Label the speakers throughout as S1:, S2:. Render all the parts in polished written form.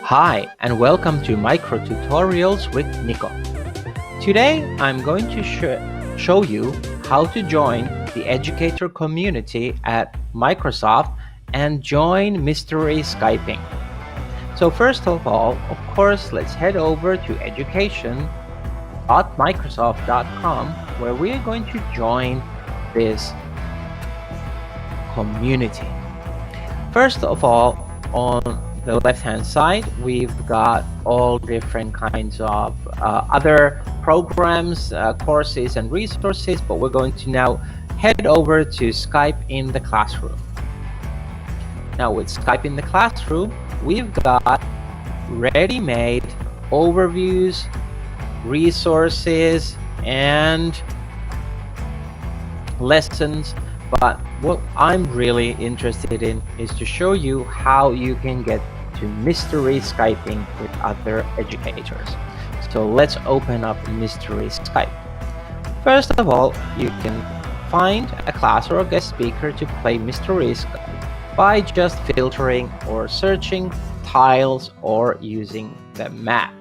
S1: Hi, and welcome to Micro Tutorials with Nico. Today, I'm going to show you how to join the Educator community at Microsoft and join Mystery Skyping. So first of all, of course, let's head over to education.microsoft.com, where we are going to join this community. First of all, on the left-hand side, we've got all different kinds of other programs, courses, and resources, but we're going to now head over to Skype in the Classroom. Now, with Skype in the Classroom, we've got ready-made overviews, resources, and lessons. But what I'm really interested in is to show you how you can get to Mystery Skyping with other educators. So let's open up Mystery Skype. First of all, you can find a class or a guest speaker to play Mystery Skype by just filtering or searching tiles or using the map.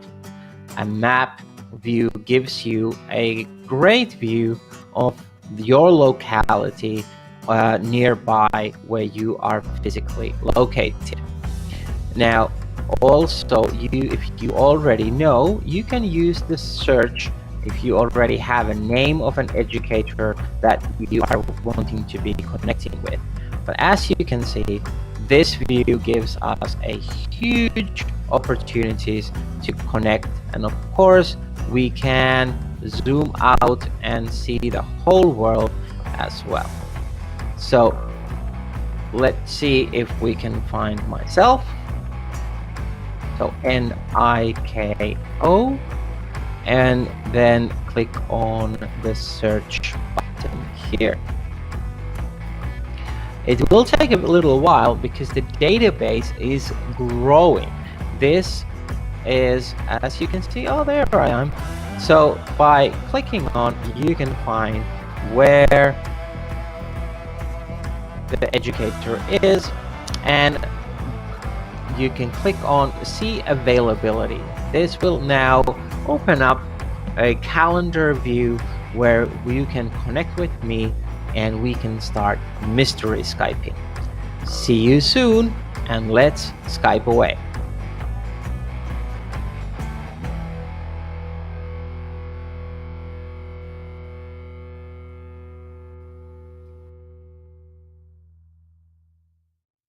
S1: A map view gives you a great view of your locality nearby where you are physically located. Now, also, if you already know, you can use the search if you already have a name of an educator that you are wanting to be connecting with. But as you can see, this view gives us a huge opportunities to connect, and of course we can zoom out and see the whole world as well. So let's see if we can find myself. So NIKO, and then click on the search button here. It will take a little while because the database is growing. This is, as you can see, oh, there I am. So by clicking on, you can find where the educator is, and you can click on see availability. This will now open up a calendar view where you can connect with me and we can start Mystery Skyping. See you soon, and let's Skype away.